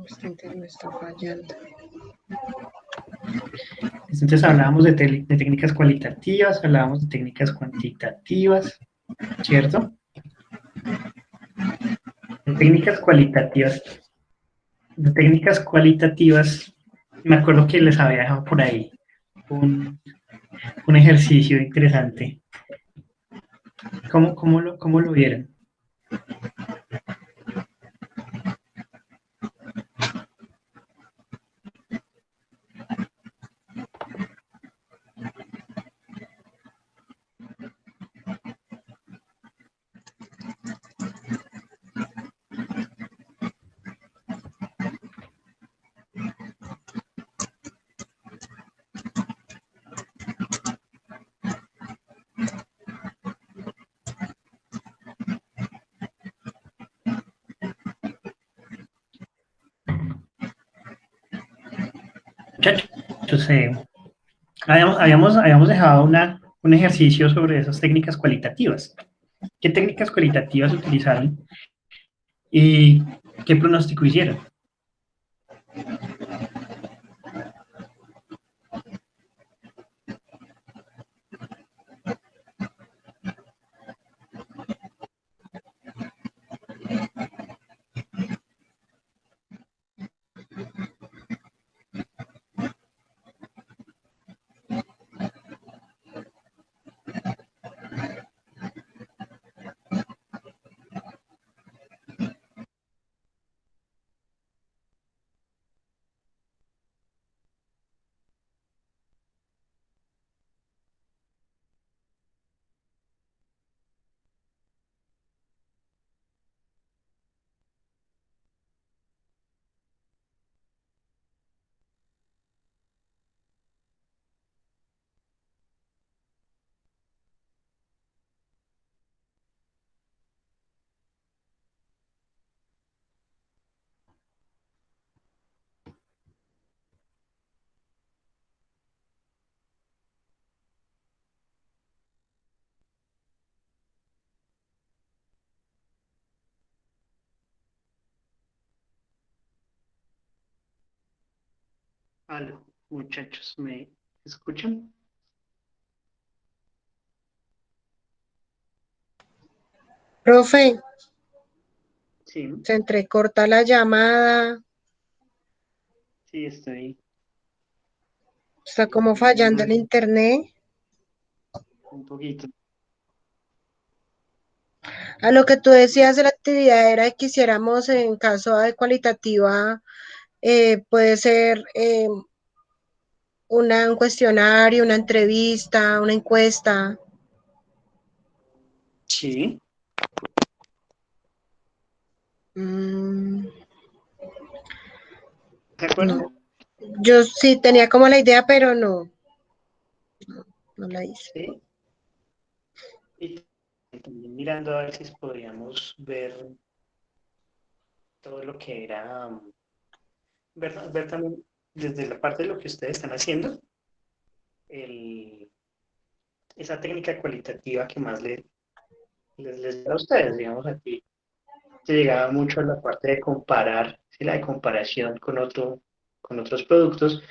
Este internet está fallando. Entonces hablábamos de técnicas cualitativas, hablábamos de técnicas cuantitativas, ¿cierto? De técnicas cualitativas, me acuerdo que les había dejado por ahí un ejercicio interesante. ¿Cómo lo vieron? Muchachos, habíamos dejado un ejercicio sobre esas técnicas cualitativas. ¿Qué técnicas cualitativas utilizaron y qué pronóstico hicieron? Aló, muchachos, ¿me escuchan? Profe, Sí, se entrecorta la llamada, sí, estoy está como mirando fallando el internet. un poquito. A lo que tú decías de la actividad era que hiciéramos en caso de cualitativa, puede ser un cuestionario, una entrevista, una encuesta. Sí, Mm, ¿de acuerdo? no, yo sí tenía como la idea, pero no la hice. Sí. Y también mirando a ver si podríamos ver todo lo que era, ver también desde la parte de lo que ustedes están haciendo, el, esa técnica cualitativa que más les da a ustedes, digamos, aquí se llegaba mucho a la parte de comparar, ¿sí? La de comparación con otros productos,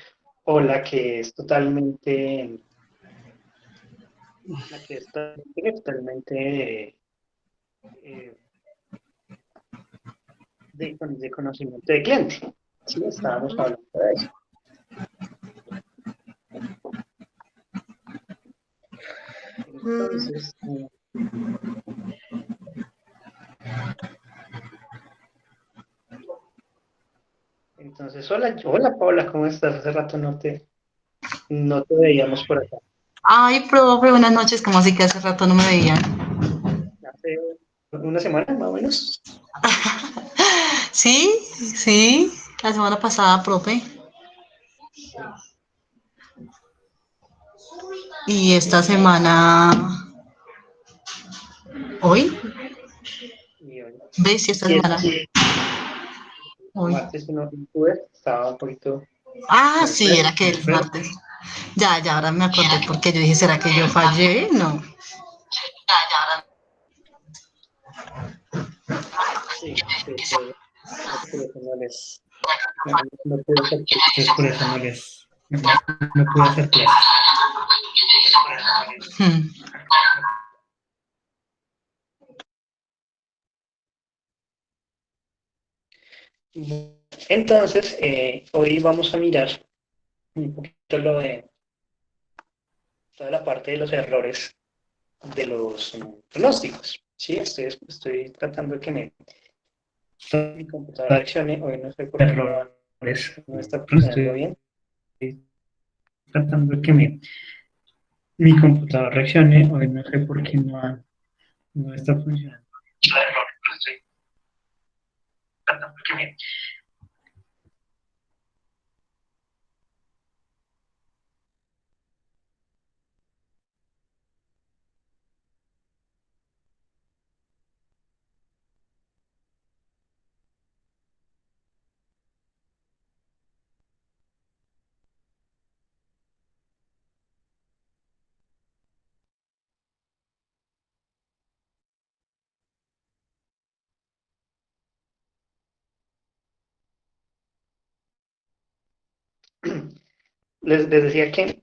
o la que es totalmente eh, de conocimiento de cliente. Sí, estábamos hablando de eso. Mm, Entonces, hola Paula, ¿cómo estás? Hace rato no te veíamos por acá. Ay, profe, buenas noches, como así que hace rato no me veían. Hace una semana más o menos. Sí, sí, la semana pasada, profe. Y esta semana, hoy, Y, hoy- ¿ves? Sí, esta y semana, el hoy. martes no pude, estaba un poquito Ah, sí, enfermo. era que el martes. Ya, ahora me acordé porque yo dije, ¿será que yo fallé? No. Sí, sí, fue, no te quería señales. No pude hacer, entonces por eso no pude hacer clases. Hmm. Entonces, hoy vamos a mirar un poquito lo de toda la parte de los errores de los pronósticos. Sí, estoy tratando de que mi computadora reaccione. Hoy no sé por qué errores, no está funcionando bien. Estoy tratando de que mi computadora reaccione. Hoy no sé por qué no está funcionando. Estoy tratando de que les decía que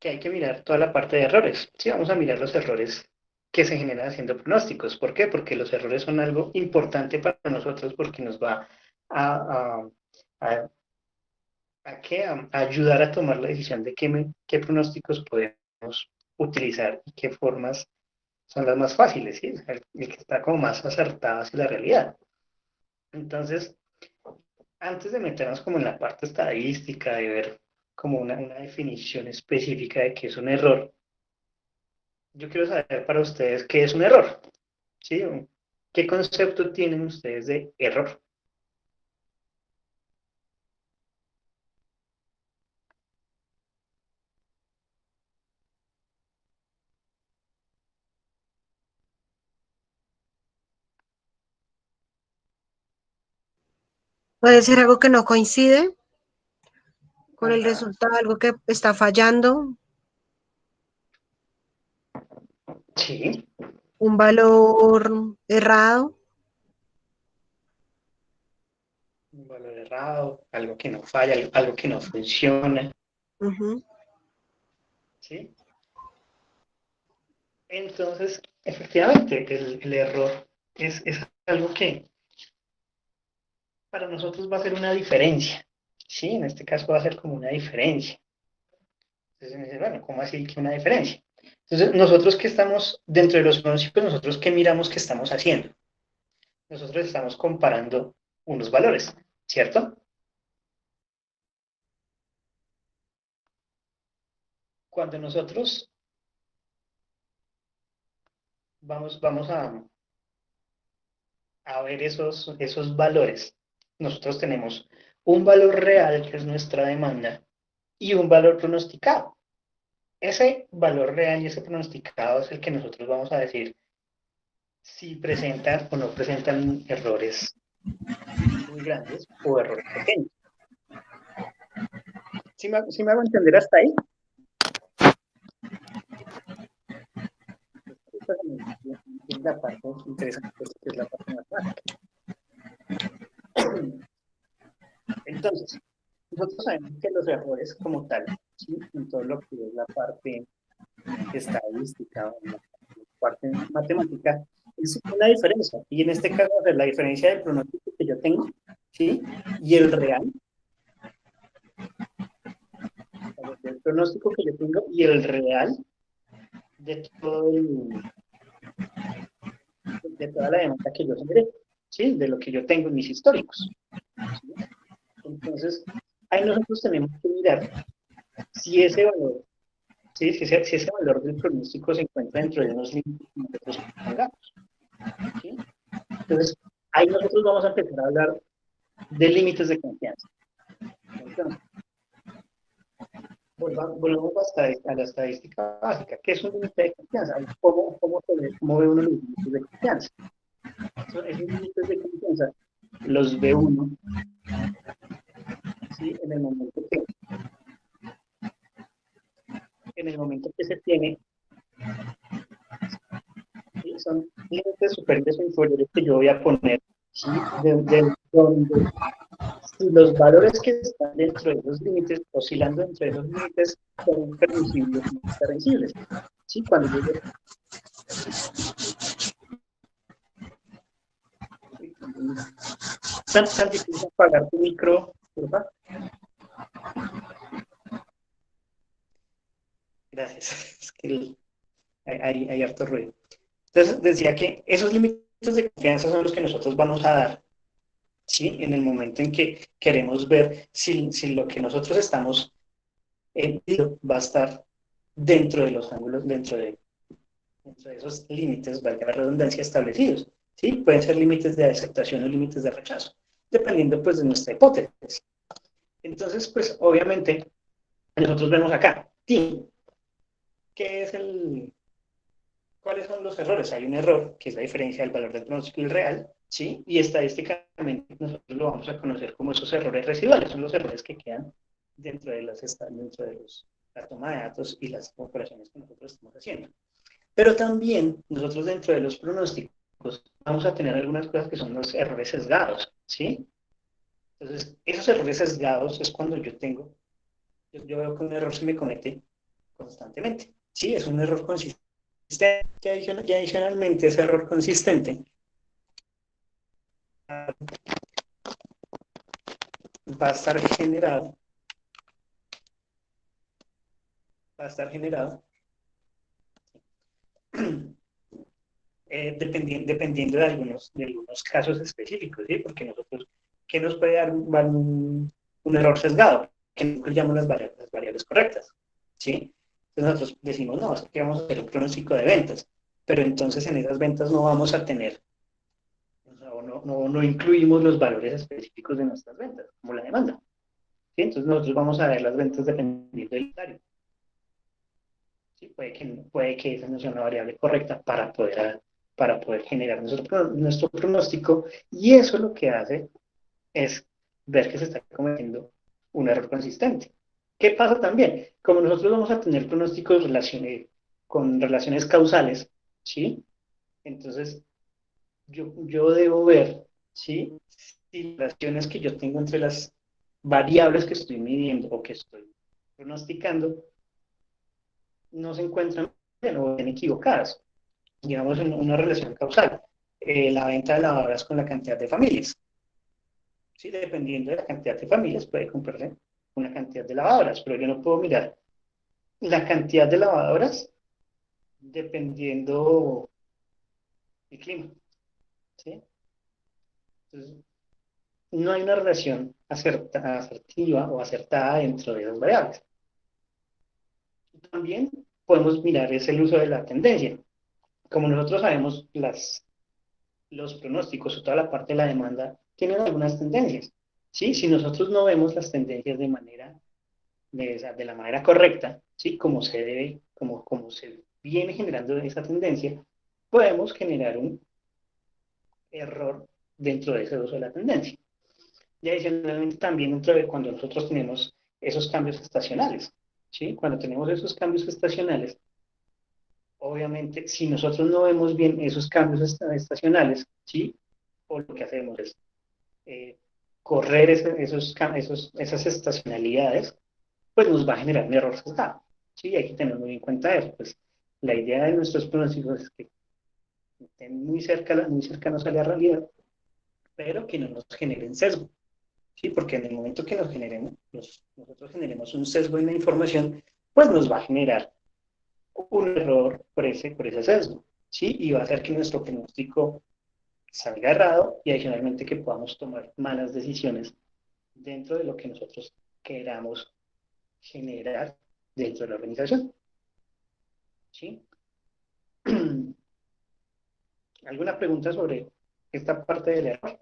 hay que mirar toda la parte de errores. Sí, vamos a mirar los errores que se generan haciendo pronósticos. ¿Por qué? Porque los errores son algo importante para nosotros porque nos va a, a, a ayudar a tomar la decisión de qué pronósticos podemos utilizar y qué formas son las más fáciles, ¿sí? El que está como más acertado hacia la realidad. Entonces, antes de meternos como en la parte estadística, de ver como una definición específica de qué es un error, yo quiero saber para ustedes qué es un error, ¿sí? ¿Qué concepto tienen ustedes de error? Puede ser algo que no coincide con el Ajá, resultado, algo que está fallando, sí, un valor errado. un valor errado, algo que no falla, algo que no funciona, Ujú. ¿sí? Entonces, efectivamente, el error es algo que para nosotros va a ser una diferencia, ¿sí? En este caso va a ser como una diferencia. Entonces me dice, bueno, ¿cómo así que una diferencia? Entonces, nosotros que estamos dentro de los pronósticos, nosotros qué miramos que estamos haciendo. Nosotros estamos comparando unos valores, ¿cierto? Cuando nosotros vamos a ver esos valores, nosotros tenemos un valor real, que es nuestra demanda, y un valor pronosticado. Ese valor real y ese pronosticado es el que nosotros vamos a decir si presentan o no presentan errores muy grandes o errores pequeños. ¿Sí me hago entender hasta ahí? Esta es la parte interesante, que es la parte más básica. Entonces, nosotros sabemos que los errores como tal, ¿sí? En todo lo que es la parte estadística o la parte matemática, es una diferencia. Y en este caso, la diferencia del pronóstico que yo tengo, ¿sí? Y el real, del pronóstico que yo tengo y el real de todo de toda la demanda que yo generé, ¿sí? De lo que yo tengo en mis históricos, ¿sí? Entonces, ahí nosotros tenemos que mirar si ese valor, ¿sí? Si ese valor del pronóstico se encuentra dentro de unos límites que nosotros pongamos, ¿sí? Entonces, ahí nosotros vamos a empezar a hablar de límites de confianza. Entonces, volvamos a la estadística básica. ¿Qué es un límite de confianza? ¿Cómo ve uno los límites de confianza? Esos límites de confianza los ve uno, ¿sí? En el momento que se tiene, ¿sí? Son límites superiores o inferiores que yo voy a poner, ¿sí? De donde y los valores que están dentro de esos límites, oscilando dentro de esos límites, son permisibles y permisibles. ¿Sí? Cuando llegue... Santi, ¿puedes apagar tu micro, por favor? Gracias. Es que hay harto ruido. Entonces, decía que esos límites de confianza son los que nosotros vamos a dar, ¿sí? En el momento en que queremos ver si lo que nosotros estamos va a estar dentro de los ángulos, dentro de esos límites, valga la redundancia, establecidos, ¿sí? Pueden ser límites de aceptación o límites de rechazo, dependiendo, pues, de nuestra hipótesis. Entonces, pues, obviamente, nosotros vemos acá, ¿qué es ¿cuáles son los errores? Hay un error, que es la diferencia del valor del pronóstico y el real, ¿sí? Y estadísticamente nosotros lo vamos a conocer como esos errores residuales, son los errores que quedan dentro de la toma de datos y las operaciones que nosotros estamos haciendo. Pero también nosotros dentro de los pronósticos vamos a tener algunas cosas que son los errores sesgados, ¿sí? Entonces, esos errores sesgados es cuando yo veo que un error se me comete constantemente. Sí, es un error consistente. Y adicionalmente, ese error consistente va a estar generado, dependiendo de algunos casos específicos, ¿sí? Porque nosotros, ¿qué nos puede dar un error sesgado? Que no incluyamos las variables correctas, ¿sí? Entonces nosotros decimos, no, es que vamos a hacer un pronóstico de ventas, pero entonces en esas ventas no vamos a tener, no incluimos los valores específicos de nuestras ventas, como la demanda, ¿sí? Entonces nosotros vamos a ver las ventas dependiendo del inventario. ¿Sí? Puede que esa no sea una variable correcta para poder generar nuestro pronóstico, y eso lo que hace es ver que se está cometiendo un error consistente. ¿Qué pasa también? Como nosotros vamos a tener pronósticos con relaciones causales, ¿sí? Entonces, yo debo ver, ¿sí? Si las relaciones que yo tengo entre las variables que estoy midiendo o que estoy pronosticando no se encuentran bien o bien equivocadas. Digamos, en una relación causal. La venta de lavadoras con la cantidad de familias. Sí, dependiendo de la cantidad de familias, puede comprarse una cantidad de lavadoras, pero yo no puedo mirar la cantidad de lavadoras dependiendo del clima. ¿Sí? Entonces, no hay una relación asertiva o acertada dentro de las variables. También podemos mirar es el uso de la tendencia. Como nosotros sabemos, los pronósticos o toda la parte de la demanda tienen algunas tendencias. ¿Sí? Si nosotros no vemos las tendencias de la manera correcta, ¿sí? Como se debe, como se viene generando esa tendencia, podemos generar un error dentro de ese uso de la tendencia. Y adicionalmente también dentro de cuando nosotros tenemos esos cambios estacionales, ¿sí? Cuando tenemos esos cambios estacionales, obviamente, si nosotros no vemos bien esos cambios estacionales, ¿sí? O lo que hacemos es correr esas estacionalidades, pues nos va a generar un error sesgado. Sí, hay que tener muy en cuenta eso. Pues la idea de nuestros pronósticos es que estén muy cercanos a la realidad, pero que no nos generen sesgo. Sí, porque en el momento que nosotros generemos un sesgo en la información, pues nos va a generar un error por ese sesgo. ¿Sí? Y va a hacer que nuestro pronóstico salga errado y adicionalmente que podamos tomar malas decisiones dentro de lo que nosotros queramos generar dentro de la organización. ¿Sí? ¿Alguna pregunta sobre esta parte del error?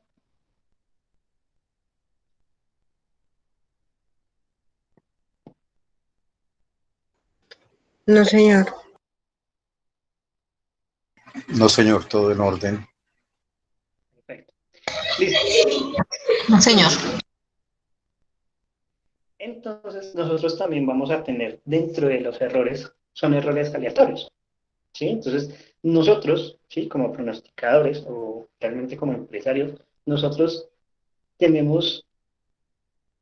No, señor. No, señor, todo en orden. Perfecto. Listo. No, señor. Entonces, nosotros también vamos a tener dentro de los errores, son errores aleatorios. ¿Sí? Entonces, nosotros, ¿sí? Como pronosticadores o realmente como empresarios, nosotros tenemos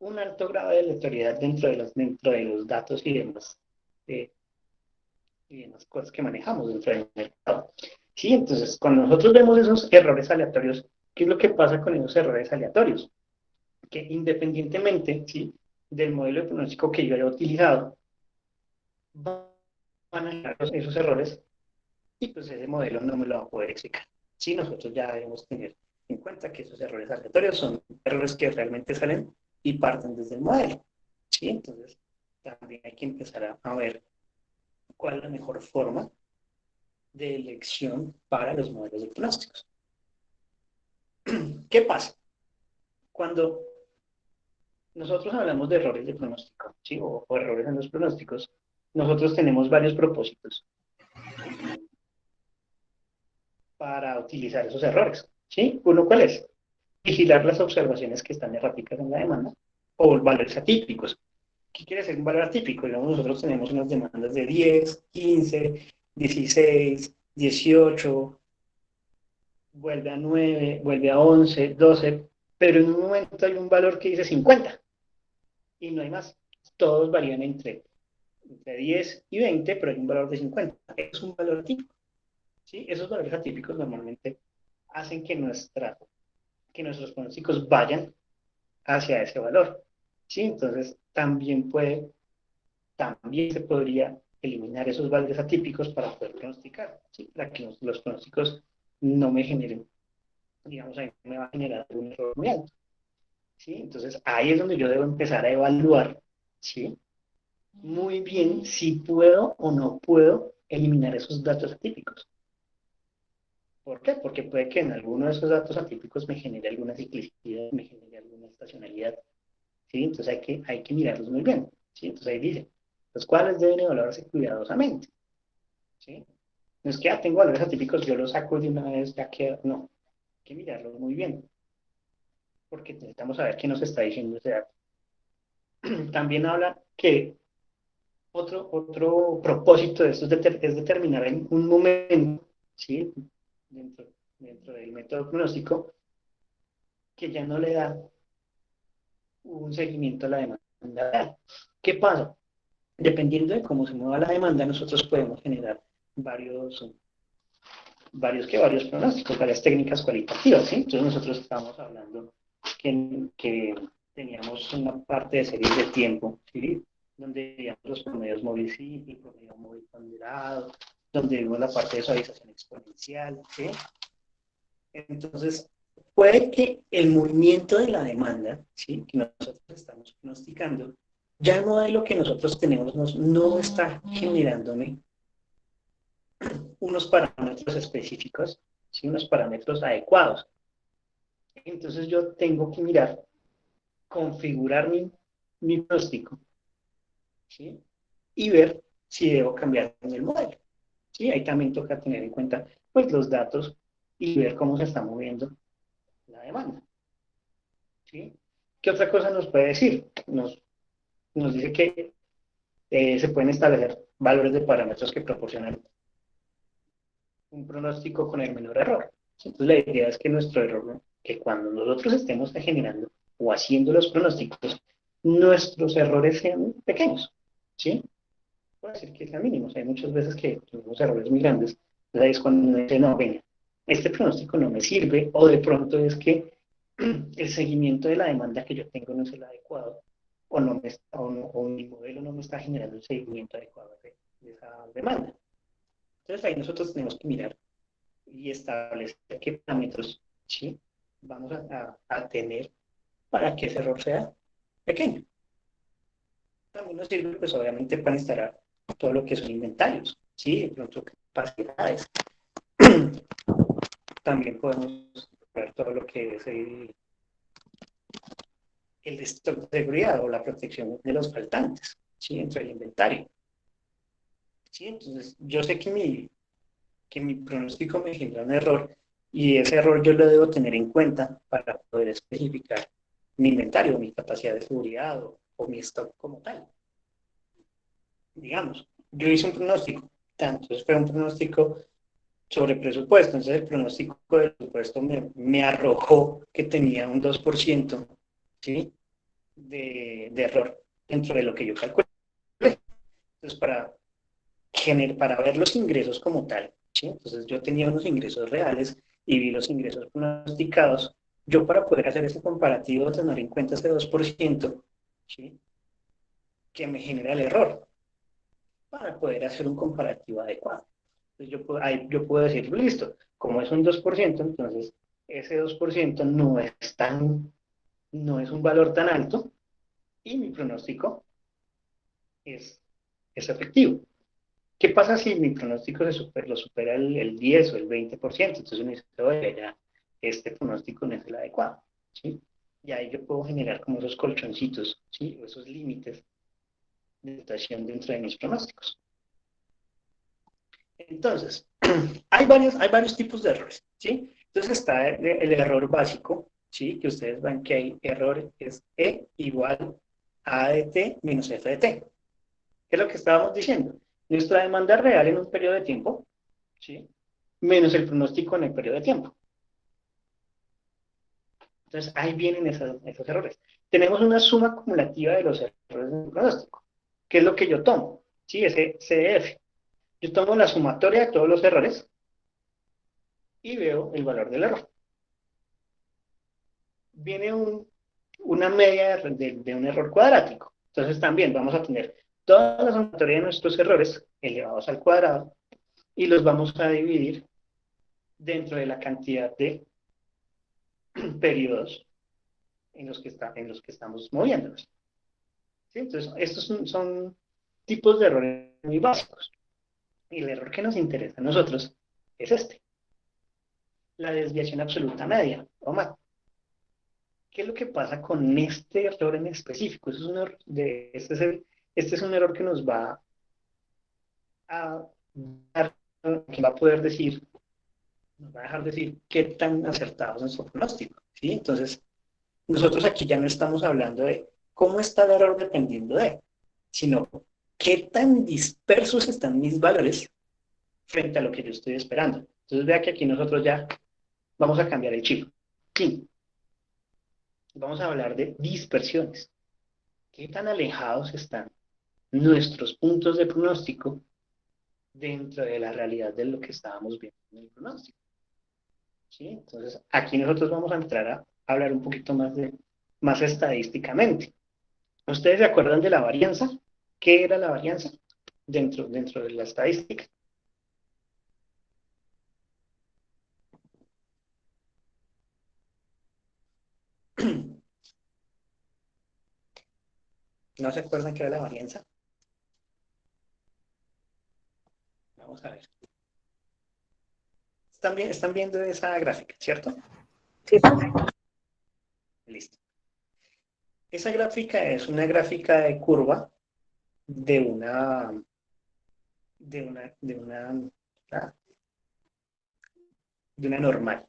un alto grado de aleatoriedad dentro de los datos eh, y demás cosas que manejamos dentro del mercado. Sí, entonces, cuando nosotros vemos esos errores aleatorios, ¿qué es lo que pasa con esos errores aleatorios? Que independientemente, ¿sí?, del modelo de pronóstico que yo haya utilizado, van a generar esos errores y pues ese modelo no me lo va a poder explicar. Sí, nosotros ya debemos tener en cuenta que esos errores aleatorios son errores que realmente salen y parten desde el modelo. Sí, entonces también hay que empezar a ver cuál es la mejor forma de elección para los modelos de pronósticos. ¿Qué pasa? Cuando nosotros hablamos de errores de pronóstico, ¿sí?, o errores en los pronósticos, nosotros tenemos varios propósitos para utilizar esos errores. ¿Sí? Uno, ¿cuál es? Vigilar las observaciones que están erráticas en la demanda o valores atípicos. ¿Qué quiere decir un valor atípico? Digamos, nosotros tenemos unas demandas de 10, 15, 16, 18, vuelve a 9, vuelve a 11, 12, pero en un momento hay un valor que dice 50 y no hay más. Todos varían entre 10 y 20, pero hay un valor de 50. Es un valor atípico. ¿Sí? Esos valores atípicos normalmente hacen que nuestros pronósticos vayan hacia ese valor. ¿Sí? Entonces, también se podría eliminar esos valores atípicos para poder pronosticar, ¿sí?, para que los pronósticos no me generen, digamos, ahí me va a generar un error muy alto. ¿Sí? Entonces, ahí es donde yo debo empezar a evaluar, ¿sí?, muy bien si puedo o no puedo eliminar esos datos atípicos. ¿Por qué? Porque puede que en alguno de esos datos atípicos me genere alguna ciclicidad, me genere alguna estacionalidad. ¿Sí? Entonces hay que mirarlos muy bien. ¿Sí? Entonces ahí dice, los cuales deben evaluarse cuidadosamente. ¿Sí? No es que tengo valores atípicos, yo los saco de una vez, ya que no. Hay que mirarlos muy bien. Porque necesitamos saber qué nos está diciendo ese dato. También habla que otro propósito de esto es determinar en un momento, ¿sí?, dentro del método pronóstico, que ya no le da un seguimiento a la demanda real. ¿Qué pasa? Dependiendo de cómo se mueva la demanda, nosotros podemos generar varios pronósticos, varias técnicas cualitativas, ¿sí? Entonces nosotros estamos hablando que teníamos una parte de series de tiempo, ¿sí?, donde veíamos los promedios móvil simple, promedio móvil ponderado, donde vimos la parte de suavización exponencial, ¿sí? Entonces, puede que el movimiento de la demanda, ¿sí?, que nosotros estamos pronosticando, ya el modelo que nosotros tenemos no está generándome unos parámetros específicos, ¿sí?, unos parámetros adecuados. Entonces yo tengo que mirar, configurar mi pronóstico, ¿sí?, y ver si debo cambiar en el modelo. ¿Sí? Ahí también toca tener en cuenta pues, los datos y ver cómo se está moviendo la demanda. ¿Sí? ¿Qué otra cosa nos puede decir? Nos dice que se pueden establecer valores de parámetros que proporcionan un pronóstico con el menor error. Entonces la idea es que nuestro error, que cuando nosotros estemos generando o haciendo los pronósticos, nuestros errores sean pequeños. ¿Sí? Puede decir que sean mínimos. Hay muchas veces que tenemos errores muy grandes. Entonces ahí es cuando uno dice, no, venga, este pronóstico no me sirve, o de pronto es que el seguimiento de la demanda que yo tengo no es el adecuado, o mi modelo no me está generando el seguimiento adecuado de esa demanda. Entonces ahí nosotros tenemos que mirar y establecer qué parámetros, ¿sí?, vamos a tener para que ese error sea pequeño. También nos sirve, pues obviamente, para instalar todo lo que son inventarios, ¿sí?, de pronto capacidades. También podemos ver todo lo que es el stock de seguridad o la protección de los faltantes, ¿sí?, dentro del inventario. ¿Sí? Entonces, yo sé que mi pronóstico me genera un error y ese error yo lo debo tener en cuenta para poder especificar mi inventario, mi capacidad de seguridad o mi stock como tal. Digamos, yo hice un pronóstico, entonces fue un pronóstico sobre presupuesto, entonces el pronóstico del presupuesto me arrojó que tenía un 2%, ¿sí? de error dentro de lo que yo calculé. Entonces, para ver los ingresos como tal, ¿sí? Entonces yo tenía unos ingresos reales y vi los ingresos pronosticados. Yo para poder hacer ese comparativo, tener en cuenta ese 2%, ¿sí? Que me genera el error, para poder hacer un comparativo adecuado. Entonces yo puedo decir, listo, como es un 2%, entonces ese 2% no es un valor tan alto y mi pronóstico es efectivo. ¿Qué pasa si mi pronóstico lo supera el 10 o el 20%? Entonces uno dice, oye, ya, este pronóstico no es el adecuado, ¿sí? Y ahí yo puedo generar como esos colchoncitos, ¿sí? O esos límites de situación dentro de mis pronósticos. Entonces, hay varios tipos de errores, ¿sí? Entonces está el error básico, ¿sí? Que ustedes ven que hay error, es E igual a de t menos f de t. ¿Qué es lo que estábamos diciendo? Nuestra demanda real en un periodo de tiempo, ¿sí? Menos el pronóstico en el periodo de tiempo. Entonces, ahí vienen esos errores. Tenemos una suma acumulativa de los errores del pronóstico. ¿Qué es lo que yo tomo? ¿Sí? Ese CDF. Yo tomo la sumatoria de todos los errores y veo el valor del error. Viene una media de un error cuadrático. Entonces, también vamos a tener toda la sumatoria de nuestros errores elevados al cuadrado y los vamos a dividir dentro de la cantidad de periodos en los que estamos moviéndonos. ¿Sí? Entonces, estos son tipos de errores muy básicos. Y el error que nos interesa a nosotros es este. La desviación absoluta media, o más. ¿Qué es lo que pasa con este error en específico? Este es un error que nos va a dar, que va a poder decir, nos va a dejar decir qué tan acertados es nuestro pronóstico, ¿sí? Entonces, nosotros aquí ya no estamos hablando de cómo está el error dependiendo de, sino qué tan dispersos están mis valores frente a lo que yo estoy esperando. Entonces, vea que aquí nosotros ya vamos a cambiar el chip. Sí. Vamos a hablar de dispersiones. ¿Qué tan alejados están nuestros puntos de pronóstico dentro de la realidad de lo que estábamos viendo en el pronóstico? ¿Sí? Entonces, aquí nosotros vamos a entrar a hablar un poquito más estadísticamente. ¿Ustedes se acuerdan de la varianza? ¿Qué era la varianza dentro de la estadística? ¿No se acuerdan qué era la varianza? Vamos a ver. Están viendo esa gráfica, ¿cierto? Sí. Listo. Esa gráfica es una gráfica de curva de una normal.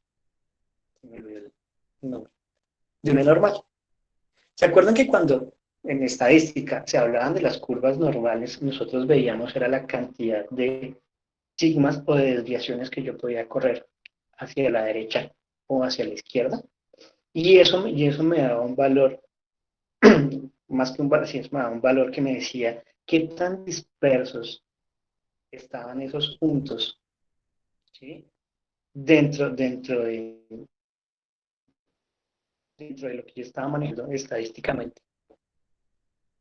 No, de una normal. ¿Se acuerdan que cuando en estadística se hablaban de las curvas normales, nosotros veíamos era la cantidad de sigmas o de desviaciones que yo podía correr hacia la derecha o hacia la izquierda? Y eso me daba un valor, más que un valor, sí, me daba un valor que me decía qué tan dispersos estaban esos puntos, ¿sí? dentro de lo que yo estaba manejando estadísticamente.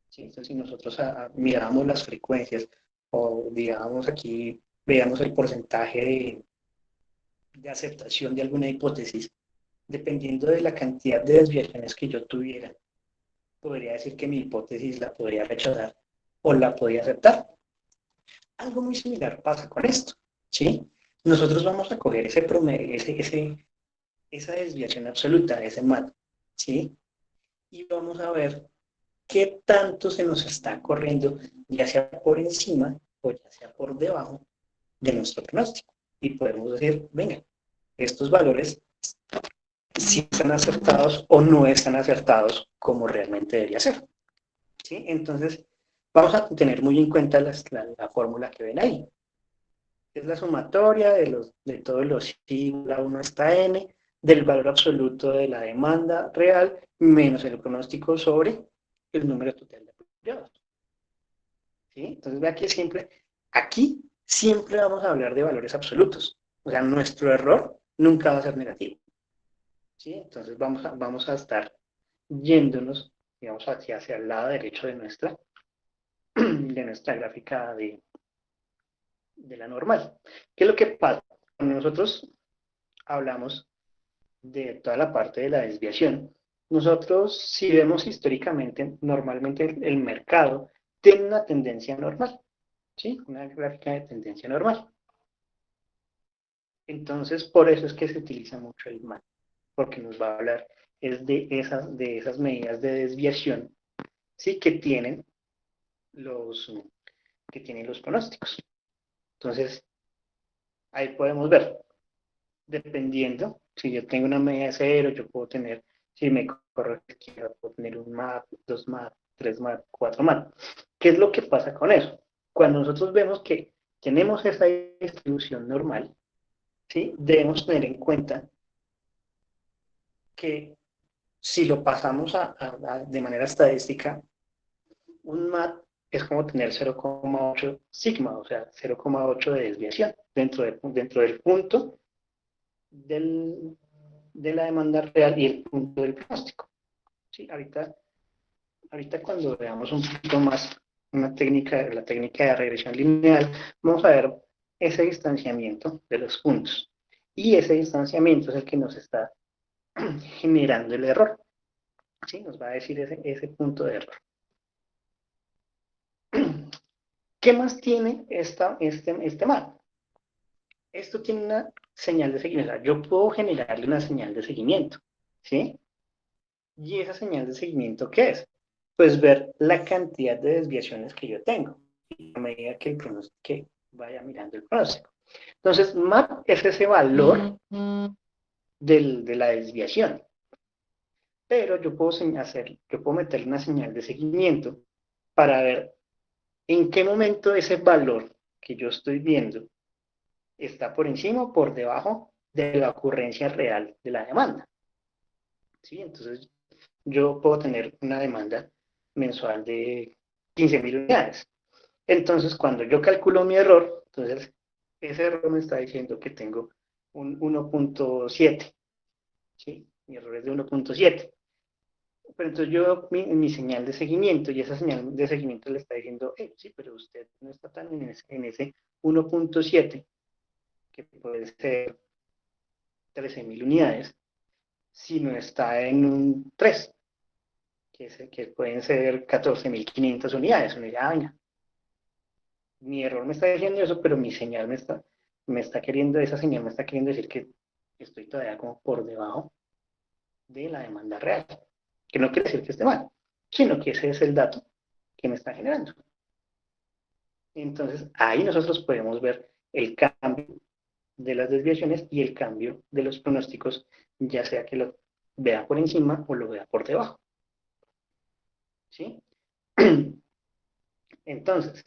¿Sí? Entonces, si nosotros mirábamos las frecuencias o, digamos, aquí veamos el porcentaje de aceptación de alguna hipótesis, dependiendo de la cantidad de desviaciones que yo tuviera, podría decir que mi hipótesis la podría rechazar o la podría aceptar. Algo muy similar pasa con esto, ¿sí? Nosotros vamos a coger ese promedio, esa desviación absoluta, ese MAT, ¿sí? Y vamos a ver qué tanto se nos está corriendo, ya sea por encima o ya sea por debajo de nuestro pronóstico. Y podemos decir, venga, estos valores si están acertados o no están acertados como realmente debería ser. ¿Sí? Entonces, vamos a tener muy en cuenta la fórmula que ven ahí. Es la sumatoria de todos los I, la 1 hasta N, del valor absoluto de la demanda real, menos el pronóstico sobre el número total de apropiados. ¿Sí? Entonces vea que aquí siempre vamos a hablar de valores absolutos. O sea, nuestro error nunca va a ser negativo. ¿Sí? Entonces vamos a estar yéndonos, digamos, hacia el lado derecho de nuestra gráfica de la normal. ¿Qué es lo que pasa? Cuando nosotros hablamos de toda la parte de la desviación, nosotros, si vemos históricamente, normalmente el mercado tiene una tendencia normal, ¿sí? Una gráfica de tendencia normal. Entonces, por eso es que se utiliza mucho el MAT, porque nos va a hablar es de esas medidas de desviación, ¿sí? Que tienen los pronósticos. Entonces, ahí podemos ver, dependiendo, si yo tengo una media de 0, yo puedo tener, si me corro a la izquierda, puedo tener un MAP, 2 MAP, 3 MAP, 4 MAP. ¿Qué es lo que pasa con eso? Cuando nosotros vemos que tenemos esa distribución normal, ¿sí? Debemos tener en cuenta que si lo pasamos de manera estadística, un MAP es como tener 0,8 sigma, o sea, 0,8 de desviación dentro del punto de la demanda real y el punto del pronóstico. ¿Sí? Ahorita cuando veamos un poquito más la técnica de regresión lineal, vamos a ver ese distanciamiento de los puntos. Y ese distanciamiento es el que nos está generando el error. ¿Sí? Nos va a decir ese punto de error. ¿Qué más tiene este mapa? Esto tiene una señal de seguimiento. Yo puedo generarle una señal de seguimiento. ¿Sí? ¿Y esa señal de seguimiento qué es? Pues ver la cantidad de desviaciones que yo tengo a medida que que vaya mirando el pronóstico. Entonces, MAP es ese valor de la desviación. Pero yo puedo meter una señal de seguimiento para ver en qué momento ese valor que yo estoy viendo está por encima o por debajo de la ocurrencia real de la demanda. ¿Sí? Entonces, yo puedo tener una demanda mensual de 15.000 unidades. Entonces, cuando yo calculo mi error, entonces ese error me está diciendo que tengo un 1.7. ¿Sí? Mi error es de 1.7. Pero entonces yo mi señal de seguimiento, y esa señal de seguimiento le está diciendo, sí, pero usted no está tan en ese 1.7, que puede ser 13.000 unidades, sino está en un 3, que pueden ser 14.500 unidades. Uno dirá, venga, mi error me está diciendo eso, pero mi señal esa señal me está queriendo decir que estoy todavía como por debajo de la demanda real. Que no quiere decir que esté mal, sino que ese es el dato que me está generando. Entonces, ahí nosotros podemos ver el cambio de las desviaciones y el cambio de los pronósticos, ya sea que lo vea por encima o lo vea por debajo. ¿Sí? Entonces,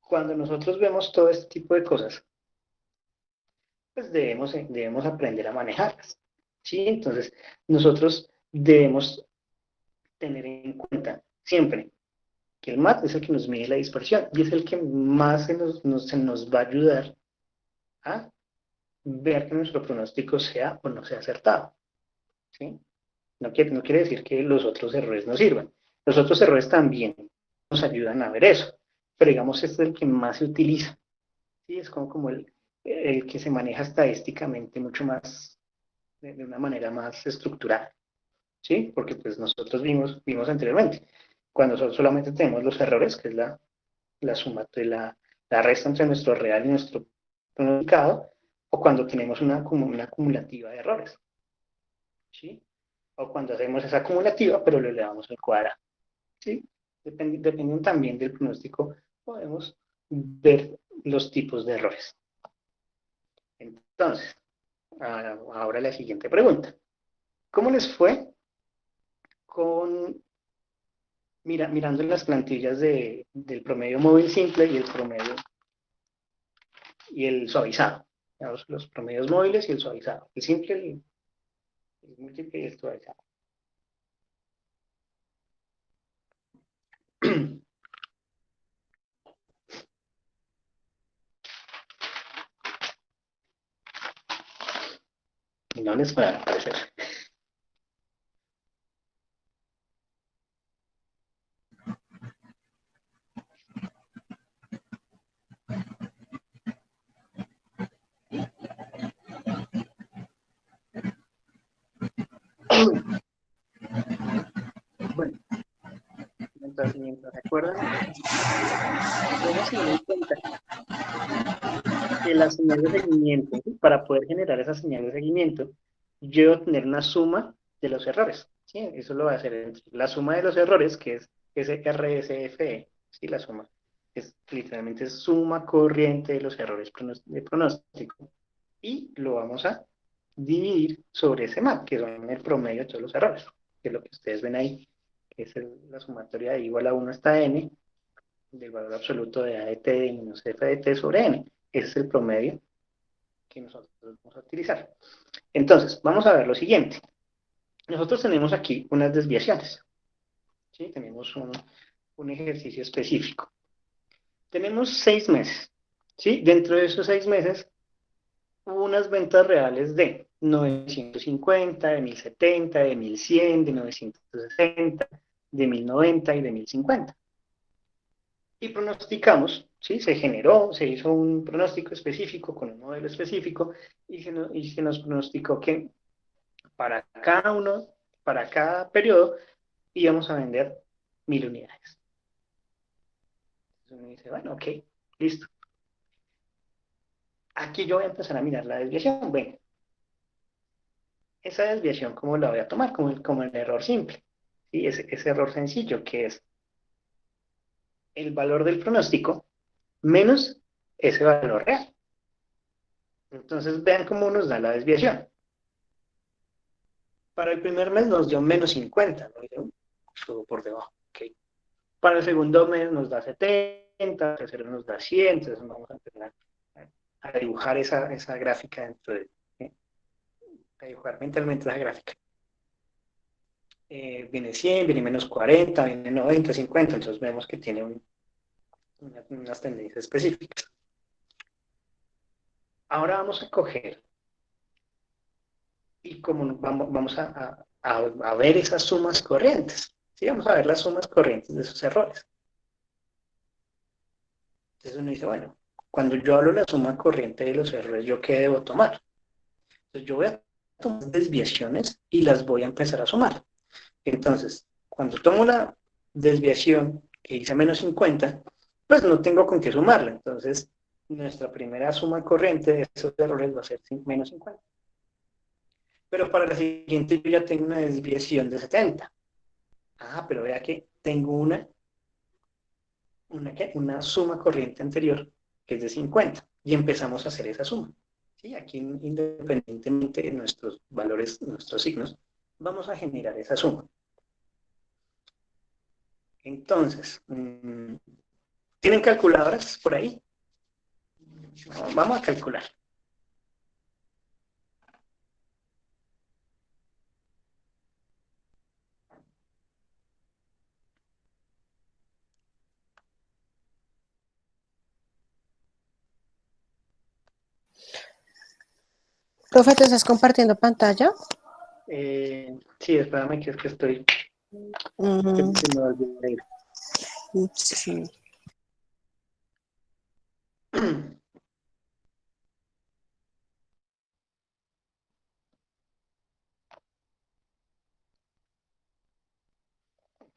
cuando nosotros vemos todo este tipo de cosas, pues debemos aprender a manejarlas. ¿Sí? Entonces, nosotros debemos tener en cuenta siempre que el MAT es el que nos mide la dispersión y es el que más se nos va a ayudar a ver que nuestro pronóstico sea o no sea acertado. ¿Sí? No quiere decir que los otros errores no sirvan. Los otros errores también nos ayudan a ver eso, pero digamos este es el que más se utiliza. ¿Sí? Es como el que se maneja estadísticamente mucho más, de una manera más estructurada. ¿Sí? Porque pues nosotros vimos anteriormente, cuando solamente tenemos los errores, que es la suma de la resta entre nuestro real y nuestro pronosticado, o cuando tenemos una acumulativa de errores. ¿Sí? O cuando hacemos esa acumulativa, pero le elevamos al cuadrado. ¿Sí? Dependiendo también del pronóstico, podemos ver los tipos de errores. Entonces, ahora la siguiente pregunta. ¿Cómo les fue mirando las plantillas del promedio móvil simple y el promedio y el suavizado? Los promedios móviles y el suavizado. El simple, el múltiple y el suavizado. No les va a aparecer. Bueno, mientras recuerdan eso, debemos tener en cuenta que la señal de seguimiento, ¿sí? Para poder generar esa señal de seguimiento, yo debo tener una suma de los errores, ¿sí? Eso lo va a hacer entre la suma de los errores, que es SRSFE, ¿sí? La suma es literalmente suma corriente de los errores de pronóstico, y lo vamos a dividir sobre ese map, que son el promedio de todos los errores, que es lo que ustedes ven ahí, que es la sumatoria de igual a 1 hasta n, del valor absoluto de A de t menos f de t sobre n. Ese es el promedio que nosotros vamos a utilizar. Entonces, vamos a ver lo siguiente. Nosotros tenemos aquí unas desviaciones, ¿sí? Tenemos un ejercicio específico. Tenemos 6 meses, ¿sí? Dentro de esos 6 meses, hubo unas ventas reales de 950, de 1070, de 1100, de 960, de 1090 y de 1050. Y pronosticamos, ¿sí? Se hizo un pronóstico específico con un modelo específico y se nos pronosticó que para cada periodo íbamos a vender 1000 unidades. Entonces uno dice, bueno, ok, listo. Aquí yo voy a empezar a mirar la desviación. Bueno, esa desviación, ¿cómo la voy a tomar? Como el error simple, ¿sí? Ese error sencillo que es el valor del pronóstico menos ese valor real. Entonces vean cómo nos da la desviación. Para el primer mes nos dio menos 50, ¿no? Estuvo por debajo. Okay. Para el segundo mes nos da 70, el tercero nos da 100, entonces vamos a empezar a dibujar esa gráfica dentro de, a dibujar mentalmente la gráfica. Viene 100, viene menos 40, viene 90, 50, entonces vemos que tiene unas tendencias específicas. Ahora vamos a coger y como vamos a ver esas sumas corrientes, ¿sí? Vamos a ver las sumas corrientes de esos errores. Entonces uno dice, bueno, cuando yo hablo de la suma corriente de los errores, ¿yo qué debo tomar? Entonces yo voy a tomar desviaciones y las voy a empezar a sumar. Entonces, cuando tomo la desviación que hice menos 50, pues no tengo con qué sumarla. Entonces, nuestra primera suma corriente de esos errores va a ser menos 50. Pero para la siguiente yo ya tengo una desviación de 70. Ah, pero vea que tengo una suma corriente anterior que es de 50. Y empezamos a hacer esa suma. ¿Sí? Aquí, independientemente de nuestros valores, nuestros signos, vamos a generar esa suma. Entonces, ¿tienen calculadoras por ahí? No, vamos a calcular. Profe, ¿te estás compartiendo pantalla? Sí, espérame que es que estoy... Se me olvidó de ir. Sí.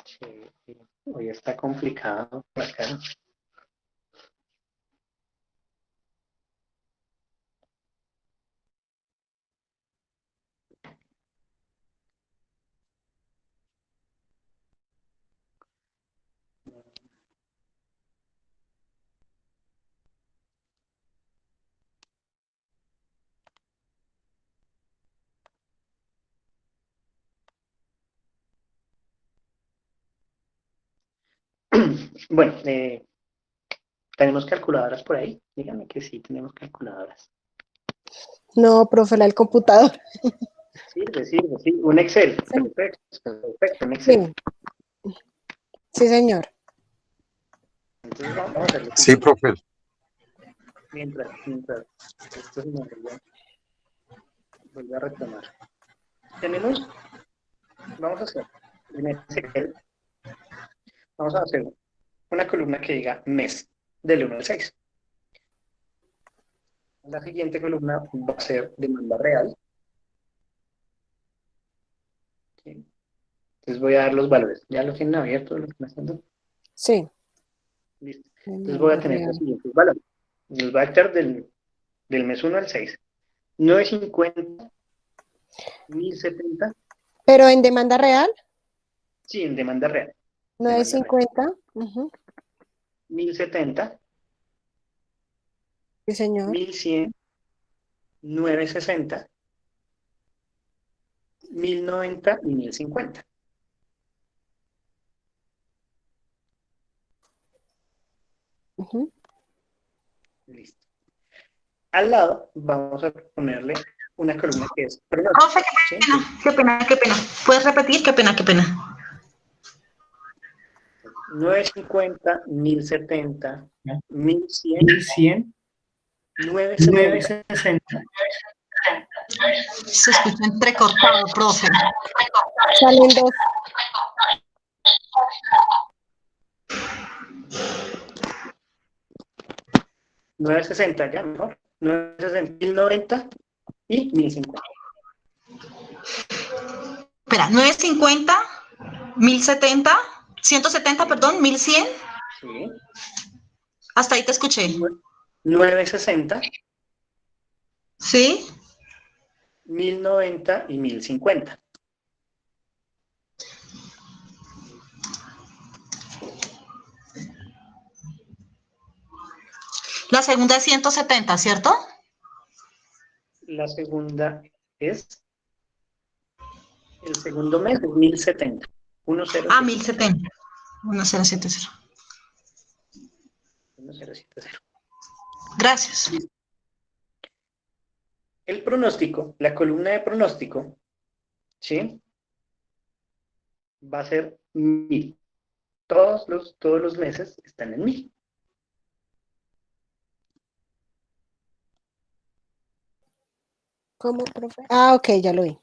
Sí, hoy está complicado por acá. Bueno, ¿tenemos calculadoras por ahí? Díganme que sí, tenemos calculadoras. No, profe, la del computador. Sirve, sí. Un Excel. Perfecto, un Excel. Sí. Sí, señor. Entonces vamos a hacerlo. Sí, profe. Mientras esto se me olvida. vuelvo a retomar. Tenemos, vamos a hacer, en Excel, vamos a hacer una columna que diga mes, del 1 al 6. La siguiente columna va a ser demanda real. ¿Sí? Entonces voy a dar los valores. ¿Ya lo tienen abierto lo que me están dando? Sí. Listo. Entonces voy a tener los siguientes valores. Los va a echar del mes 1 al 6. 950, 1070. ¿Pero en demanda real? Sí, en demanda real. 950. Uh-huh. 1070. Sí, señor. 1100. 960. 1090 y 1050. Uh-huh. Listo. Al lado vamos a ponerle una columna que es Profe, ¿sí? qué pena. ¿Puedes repetir? Qué pena. 950, 1070, 1100, 960. Se escucha entrecortado, profe. Salen dos. $960, ya mejor. 960, 1090 y 1050. Espera, 950, 1070, 170, perdón, 1100. Sí. Hasta ahí te escuché. 960. ¿Sí? 1090 y 1050. La segunda es 170, ¿cierto? La segunda es, el segundo mes es 1070. 1070. Ah, 1070. 1070. 1070. Gracias. El pronóstico, la columna de pronóstico, ¿sí? Va a ser 1000. Todos los meses están en 1000. ¿Cómo, profe? Ah, ok, ya lo vi.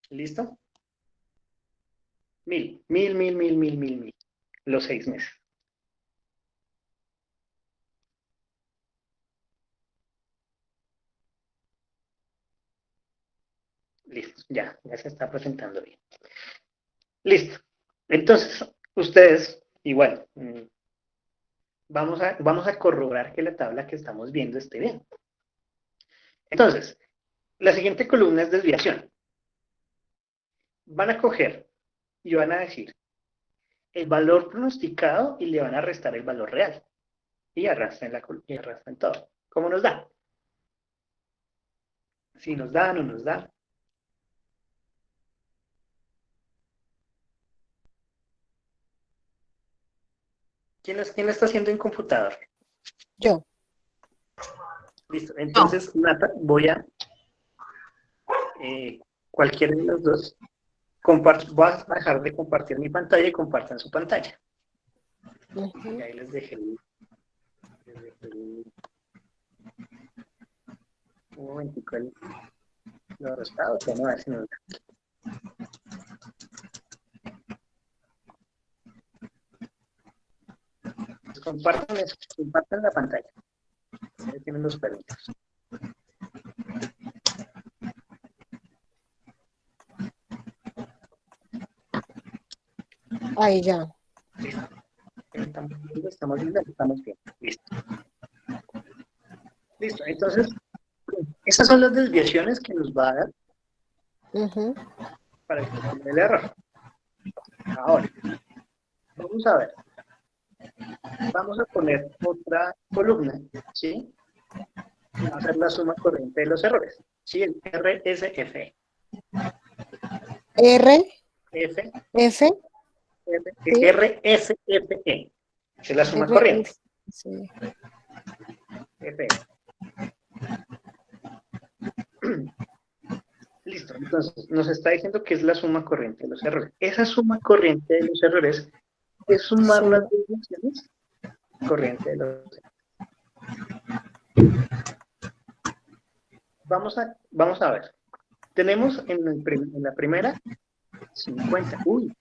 ¿Listo? 1000. Los 6 meses. Listo, ya se está presentando bien. Listo. Entonces, ustedes, igual, vamos a corroborar que la tabla que estamos viendo esté bien. Entonces, la siguiente columna es desviación. Van a coger y van a decir el valor pronosticado y le van a restar el valor real. Y arrastran todo. ¿Cómo nos da? Si nos da, no nos da. ¿Quién lo está haciendo en computador? Yo. Listo. Entonces, Nata, voy a cualquiera de los dos. Voy a dejar de compartir mi pantalla y compartan su pantalla. Uh-huh. Y ahí les dejé un momentico los resultados. Vamos a ver si nos da. Compartan la pantalla. Ahí tienen los permisos. Ahí ya. Listo. Estamos bien. Listo. Listo. Entonces, esas son las desviaciones que nos va a dar Uh-huh. para encontrar el error. Ahora, vamos a ver. Vamos a poner otra columna, ¿sí? Va a ser la suma corriente de los errores. ¿Sí? El RSF. R, F, F, sí. RSFE. Es la suma R, corriente. sí. F. Listo, entonces nos está diciendo que es la suma corriente de los errores. Esa suma corriente de los errores es sumar Sí. las desviaciones corriente de los errores. vamos a ver. Tenemos en la primera 50. Uy.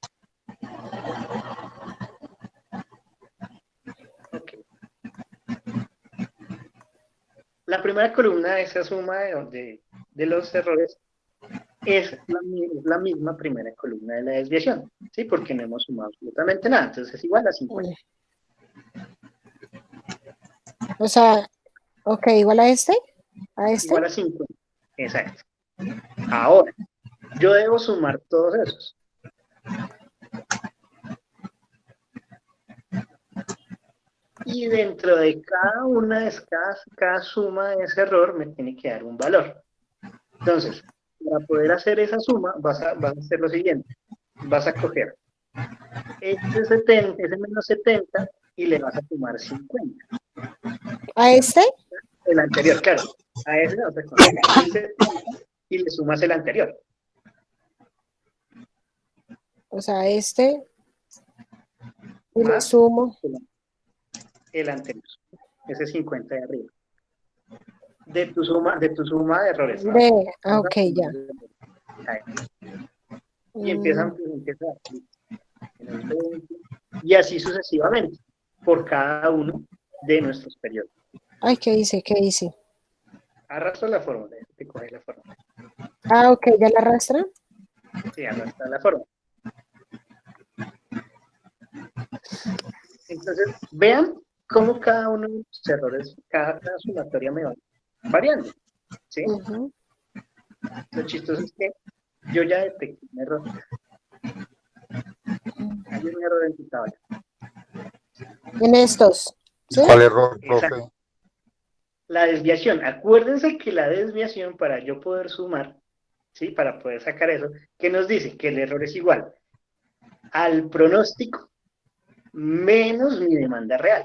Ok. La primera columna de esa suma de los errores es la misma primera columna de la desviación, ¿sí? Porque no hemos sumado absolutamente nada, entonces es igual a 50. O sea, ok, igual a este, a este. Igual a 50, exacto. Ahora, yo debo sumar todos esos. Y dentro de cada una de cada suma de ese error me tiene que dar un valor. Entonces, para poder hacer esa suma, vas a hacer lo siguiente. Vas a coger ese menos 70 y le vas a sumar 50. ¿A este? El anterior, claro. A ese le vas a coger el 70 y le sumas el anterior. O sea, a este. Y le Más sumo. el anterior. Ese 50 de arriba. De tu suma de errores, ¿no? Ok, ya. Y empieza y así sucesivamente por cada uno de nuestros periodos. Ay, ¿qué hice? ¿Qué hice? Arrastra la fórmula, te coge la fórmula. Ah, ok, ¿ya la arrastra? Sí, arrastra la fórmula. Entonces, vean cómo cada uno de los errores, cada sumatoria me va variando, ¿sí? Lo chistoso es que yo ya detecté un error. Hay un error en tu tabla. En estos. ¿Sí? ¿Cuál error, profe? Exacto. La desviación. Acuérdense que la desviación, para yo poder sumar, ¿sí? Para poder sacar eso, ¿qué nos dice? Que el error es igual al pronóstico menos mi demanda real.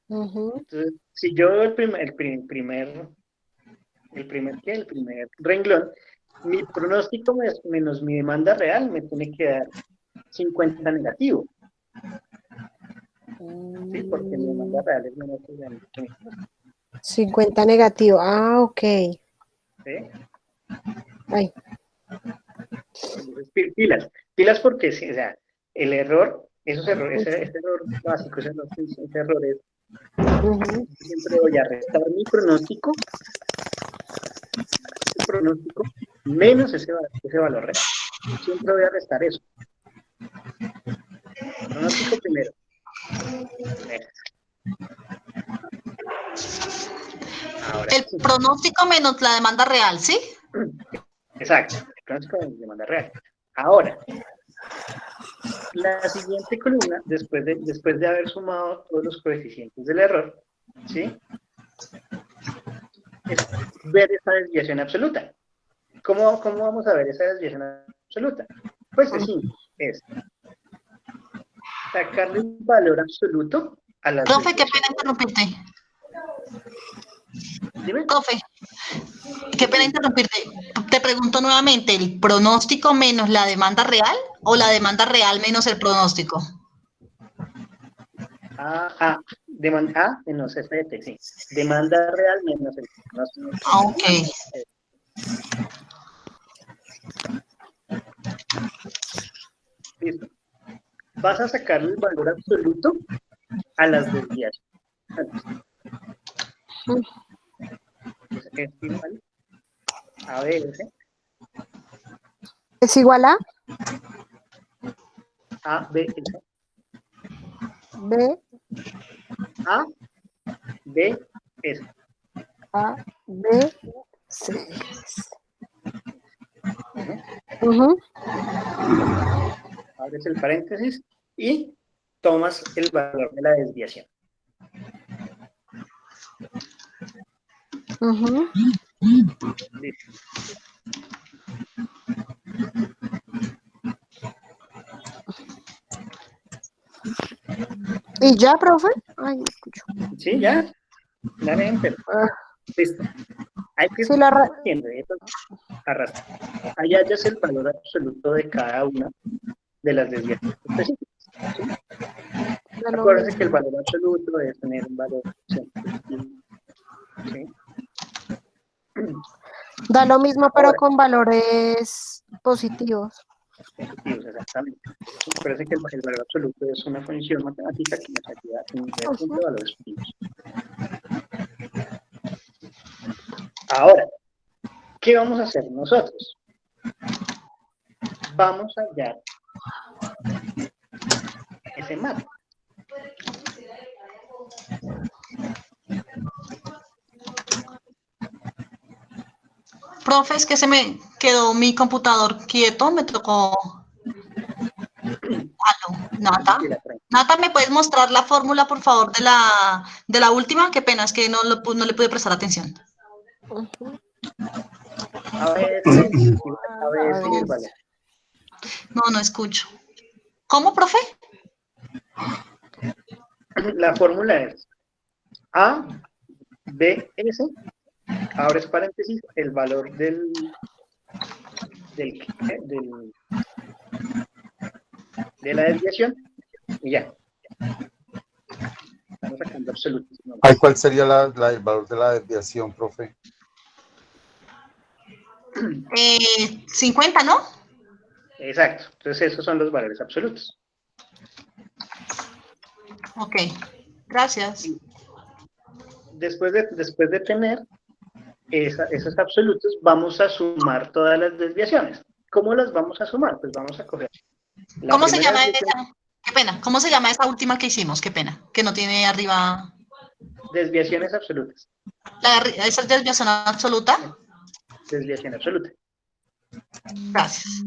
Entonces, si yo el primer renglón, mi pronóstico menos mi demanda real me tiene que dar 50 negativo. Sí, porque mi demanda real es menos que mi pronóstico. 50 negativo. Ah, ok. ¿Sí? Ay. Entonces, pilas porque sí, o sea, el error, ese error básico, ese error es, siempre voy a restar mi pronóstico menos ese valor real. Siempre voy a restar eso. Pronóstico primero. Ahora, el pronóstico menos la demanda real, ¿sí? Exacto, el pronóstico menos demanda real. Ahora, la siguiente columna, después de haber sumado todos los coeficientes del error, ¿sí? Es ver esa desviación absoluta. ¿Cómo vamos a ver esa desviación absoluta? Pues es simple, es sacarle un valor absoluto a la Profe, qué pena interrumpirte. Dime. Profe, qué pena interrumpirte. Te pregunto nuevamente, ¿el pronóstico menos la demanda real o la demanda real menos el pronóstico? Demanda menos FT, sí. Demanda real menos el pronóstico. Ok. Listo. Vas a sacarle el valor absoluto a las desviaciones. Es igual a BS. ¿Es igual a? A, B, S. B. A, B, S. A, B, C. Abres el paréntesis y tomas el valor de la desviación. Listo. ¿Y ya, profe? Ay, no escucho. Sí, ya. Dale enter. Listo. Hay que sí, arrastra. Allá ya es el valor absoluto de cada una de las desviaciones específicas. ¿Sí? Acuérdense que el valor absoluto es tener un valor. ¿Sí? Da lo mismo, pero Ahora, con valores positivos. positivos, exactamente. Parece que el valor absoluto es una función matemática que nos ayuda a tener siempre valores positivos. Ahora, ¿qué vamos a hacer nosotros? Vamos a hallar ese mate. Profe, es que se me quedó mi computador quieto, me tocó. Aló, Nata. Nata, ¿me puedes mostrar la fórmula, por favor, de la última? Qué pena, es que no le pude prestar atención. A ver si el valor. No escucho. ¿Cómo, profe? La fórmula es A, B, S, abres paréntesis, el valor de la desviación y ya. Estamos sacando absolutos. ¿No? ¿Cuál sería el valor de la desviación, profe? 50, ¿no? Exacto. Entonces esos son los valores absolutos. Ok, gracias. Después de tener esos absolutos, vamos a sumar todas las desviaciones. ¿Cómo las vamos a sumar? Pues vamos a coger. ¿Cómo se llama esa? Qué pena. ¿Cómo se llama esa última que hicimos? Qué pena. Que no tiene arriba. Desviaciones absolutas. ¿Esa es desviación absoluta? Desviación absoluta. Gracias.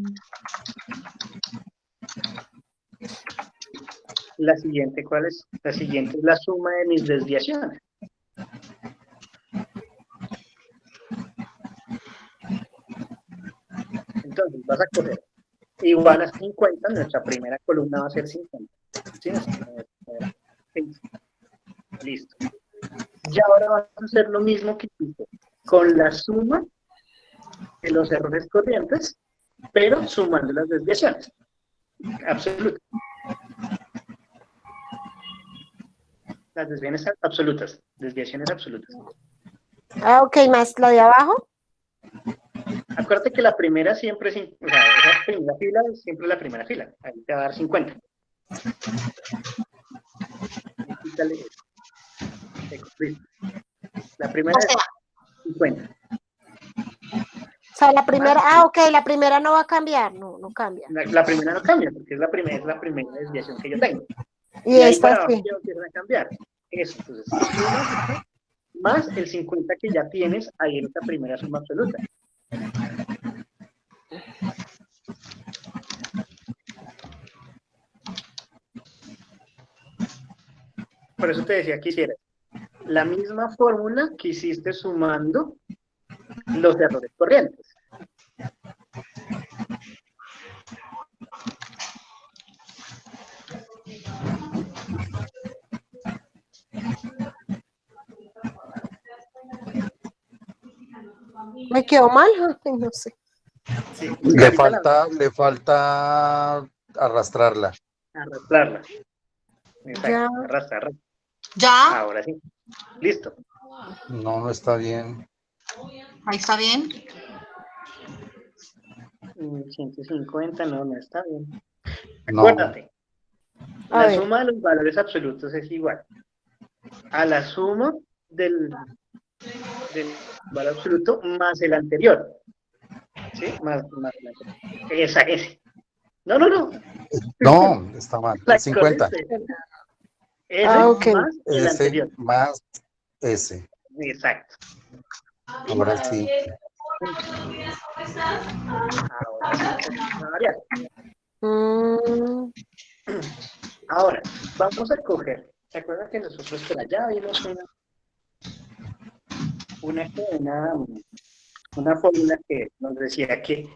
La siguiente, ¿cuál es? La siguiente es la suma de mis desviaciones. Entonces vas a coger igual a 50, nuestra primera columna va a ser 50. ¿Sí? Listo. Y ahora vas a hacer lo mismo que hiciste con la suma de los errores corrientes, pero sumando las desviaciones. Absolutas. Las desviaciones absolutas. Desviaciones absolutas. Ah, ok, más la de abajo. Acuérdate que la primera siempre es, o sea, esa primera fila es siempre la primera fila. Ahí te va a dar 50. La primera es 50. O sea, la primera, ok, la primera no va a cambiar, no cambia. La primera no cambia, porque es la primera desviación que yo tengo. Y ahí esta para abajo sí. ya empiezan a cambiar. Eso, entonces, más el 50 que ya tienes ahí en esta primera suma absoluta. Por eso te decía que hicieras la misma fórmula que hiciste sumando los errores corrientes. ¿Me quedó mal? No sé. Sí, Le falta arrastrarla. Arrastrarla. Exacto, Ya. arrastra. ¿Ya? Ahora sí. Listo. No está bien. Ahí está bien. 150, no está bien. No. Acuérdate, A la ver. suma de los valores absolutos es igual a la suma del valor absoluto más el anterior. ¿Sí? Más el anterior. Ese. No. No, está mal. La 50. Ese Ok. más el S anterior. más S. Exacto. Ahora sí. Ahora sí, vamos a variar. Ahora, vamos a coger. ¿Se acuerdan que nosotros por allá vimos una fórmula que nos decía que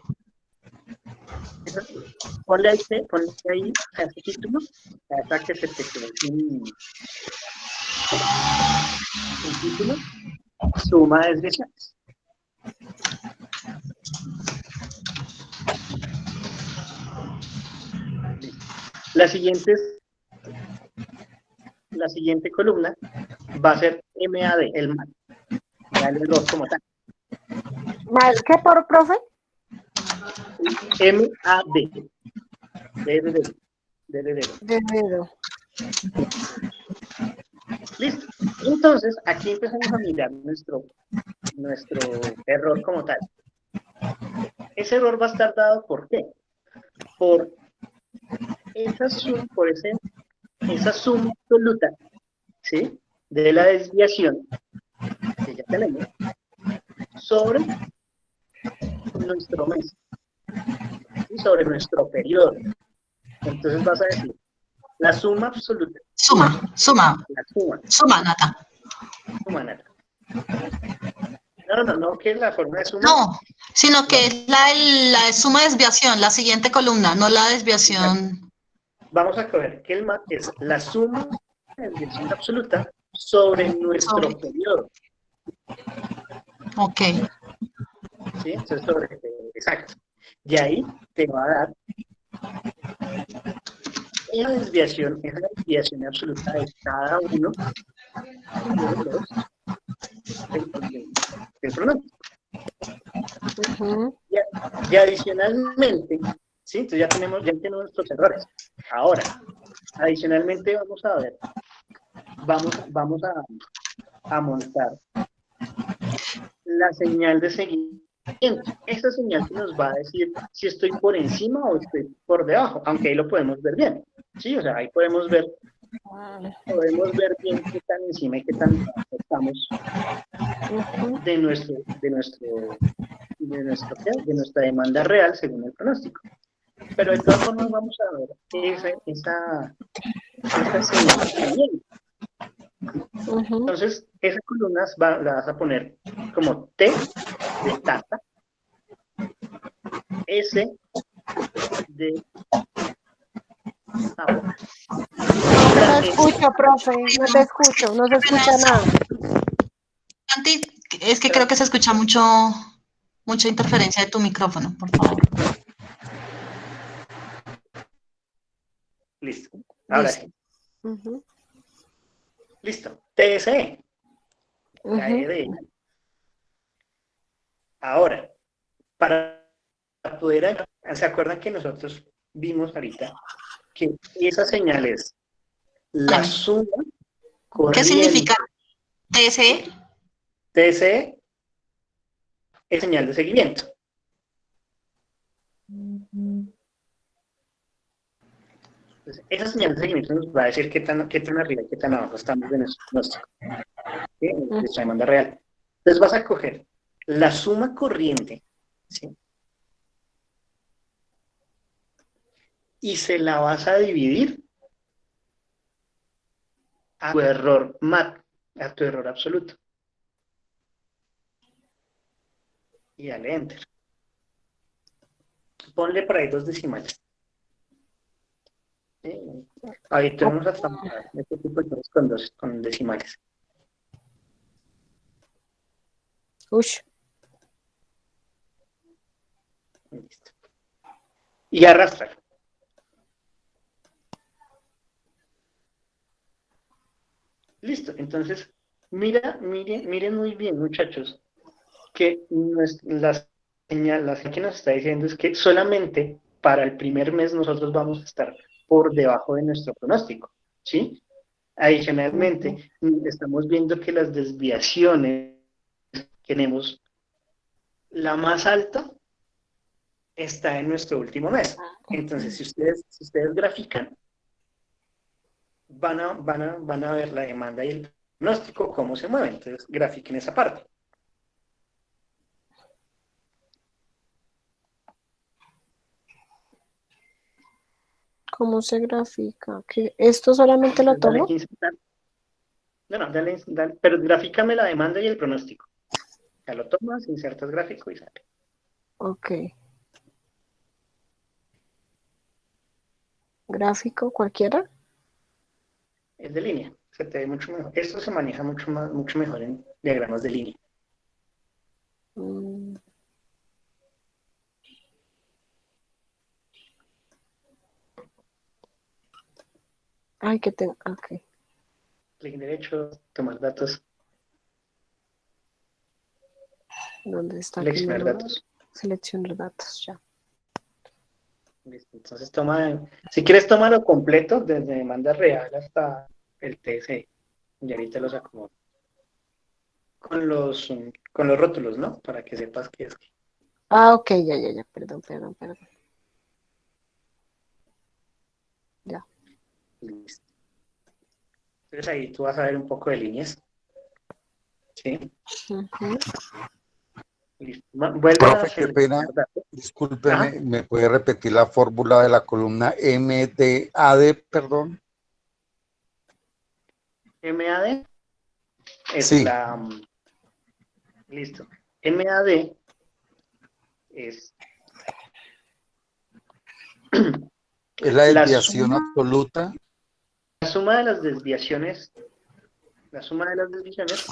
ponle ahí a ese título, hasta que se te quede sin título, suma de desviaciones. La siguiente columna va a ser MAD, el error como tal. ¿Qué por profe? MAD. D de dedo. D de dedo. De dedo. Listo. Entonces, aquí empezamos a mirar nuestro error como tal. Ese error va a estar dado ¿por qué? Por esa suma absoluta, ¿sí? De la desviación que ya tenemos sobre nuestro mes y sobre nuestro periodo. Entonces vas a decir la suma absoluta. Suma, Nata. Suma, Nata. No, que la forma de suma. No, sino que es la suma de desviación, la siguiente columna, no la desviación. Vamos a coger que el MAD es la suma de desviación absoluta sobre nuestro periodo. Ok. ¿Sí? Entonces, exacto. Y ahí te va a dar esa desviación absoluta de cada uno de los del pronóstico. Y adicionalmente, ¿sí? Entonces ya tenemos nuestros errores. Ahora, adicionalmente vamos a montar la señal de seguimiento. Esa señal que nos va a decir si estoy por encima o estoy por debajo, aunque ahí lo podemos ver bien. Sí, o sea, ahí podemos ver bien qué tan encima y qué tan abajo estamos de nuestra demanda real según el pronóstico. Pero de todas formas vamos a ver esa señal de seguimiento. Entonces, esas columnas las vas a poner como T de taza, S de sapo. No te escucho, profe, no te escucho, no se escucha nada. Santi, es que creo que se escucha mucha interferencia de tu micrófono, por favor. Listo. Ahora sí. Listo. TSE. La E de ella. Ahora, para poder, ¿se acuerdan que nosotros vimos ahorita que esa señal es la suma corriente? ¿Qué significa TSE? TSE es señal de seguimiento. Entonces, esa señal de seguimiento nos va a decir qué tan arriba y qué tan abajo estamos de nuestro pronóstico, ¿sí? De nuestra demanda real. Entonces vas a coger la suma corriente, ¿sí? Y se la vas a dividir a tu error MAT, a tu error absoluto. Y dale Enter. Ponle por ahí 2 decimales. ¿Sí? Ahorita vamos a trabajar este tipo de cosas con decimales. Ush. Listo. Y arrastrar. Listo. Entonces, miren muy bien, muchachos, que la señal que nos está diciendo es que solamente para el primer mes nosotros vamos a estar por debajo de nuestro pronóstico, ¿sí? Adicionalmente, estamos viendo que las desviaciones que tenemos, la más alta está en nuestro último mes. Entonces, si ustedes grafican, van a ver la demanda y el pronóstico, cómo se mueven. Entonces, grafiquen esa parte. ¿Cómo se grafica? ¿Que esto solamente lo tomo? Dale, pero grafícame la demanda y el pronóstico. Ya lo tomas, insertas gráfico y sale. Ok. ¿Gráfico cualquiera? Es de línea, se te ve mucho mejor. Esto se maneja mucho mejor en diagramas de línea. Ay, que tengo. Ok. Clic derecho, tomar datos. ¿Dónde está? Seleccionar datos. Seleccionar datos, ya. Listo. Entonces si quieres tómalo completo, desde demanda real hasta el TSE. Y ahorita los acomodo. Con los rótulos, ¿no? Para que sepas qué es. Ah, ok, ya, perdón. Ya. Listo. Entonces ahí tú vas a ver un poco de líneas. ¿Sí? Ujú. Listo. Vuelve a Profe, qué pena, seleccionar datos. Ajá. discúlpeme, ¿me puede repetir la fórmula de la columna MDAD, perdón? MAD es Sí, listo. MAD es es la la desviación suma, absoluta. la suma de las desviaciones,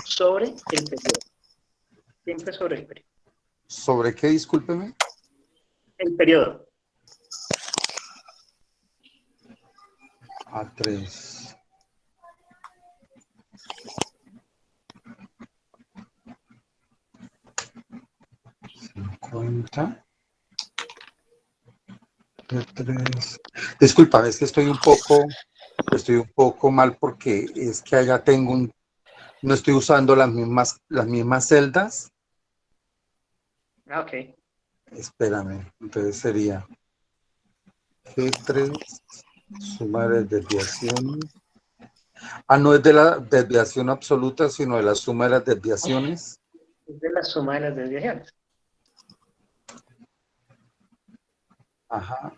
sobre el periodo. Siempre sobre el periodo. ¿Sobre qué? Discúlpeme. El periodo. A3. Cuenta. A3. Disculpa, es que estoy un poco mal porque es que allá no estoy usando las mismas celdas. Ah, ok. Espérame, entonces sería G3, suma de desviaciones. Ah, no es de la desviación absoluta, sino de la suma de las desviaciones. Es de la suma de las desviaciones. Ajá.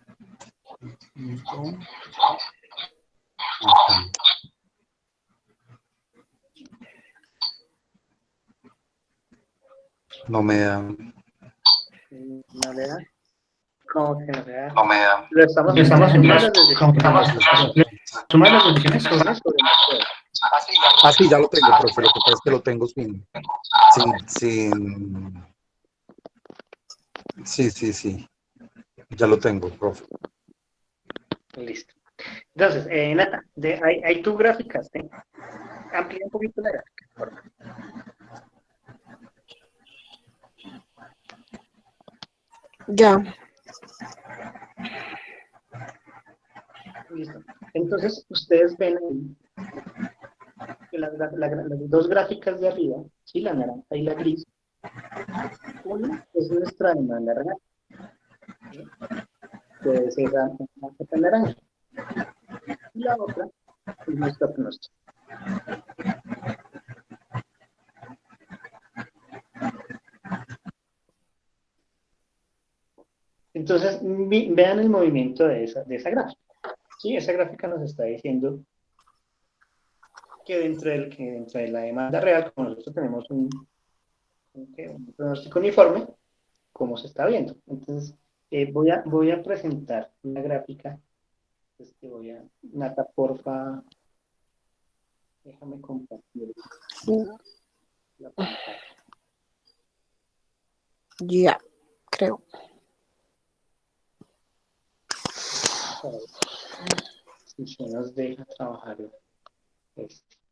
Ajá. No me da. No le da. ¿Cómo que no le da? No me da. Lo estamos Lo haciendo estamos suma haciendo de las como que desviaciones. Suma de las desviaciones sobre el periodo. Ah, sí, ya lo tengo, profe. Lo que pasa es que lo tengo sin. Sí. Ya lo tengo, profe. Listo. Entonces, Nata, ahí tú graficaste. Amplía un poquito la gráfica, por favor. Ya. Listo. Entonces, ustedes ven ahí que las dos gráficas de arriba, ¿sí? La naranja y la gris. Una es nuestra demanda real, ¿sí? Que es esa capa naranja. Y la otra es nuestro pronóstico. Entonces, vean el movimiento de esa gráfica. ¿Sí? Esa gráfica nos está diciendo que dentro de la demanda real, como nosotros tenemos un pronóstico uniforme, cómo se está viendo. Entonces, voy a presentar una gráfica. Nata, porfa, déjame compartir la pantalla. Ya, creo. Para ver si se nos deja trabajar este.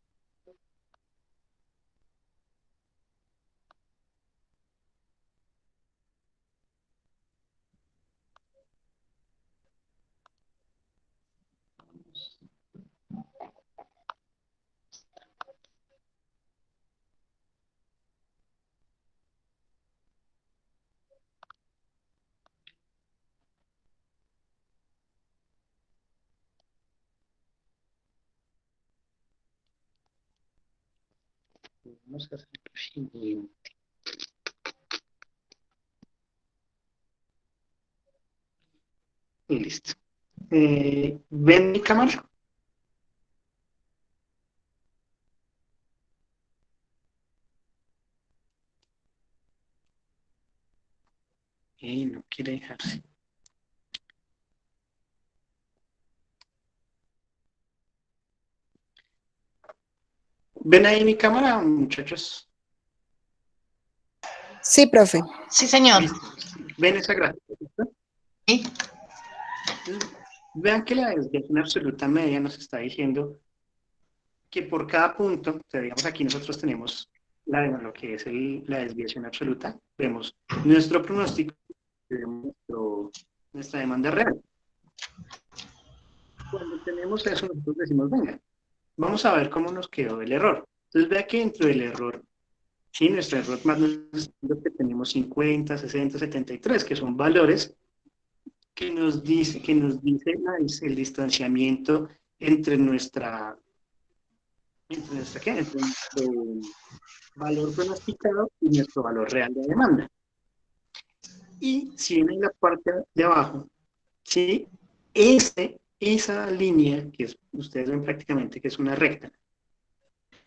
Vamos a hacer lo siguiente. Y listo. ¿Ven mi cámara? Y no quiere dejarse. ¿Ven ahí mi cámara, muchachos? Sí, profe. Sí, señor. ¿Listo? ¿Ven esa gráfica? ¿Listo? Sí. Vean que la desviación absoluta media nos está diciendo que por cada punto, o sea, digamos aquí nosotros tenemos lo que es la desviación absoluta, vemos nuestro pronóstico, vemos nuestra demanda real. Cuando tenemos eso, nosotros decimos, venga, vamos a ver cómo nos quedó el error. Entonces vea que dentro del error, sí, nuestro error más que tenemos 50, 60, 73, que son valores que nos dice el distanciamiento entre nuestro valor pronosticado y nuestro valor real de demanda. Y si ven en la parte de abajo, ¿sí? Esa línea, ustedes ven prácticamente que es una recta,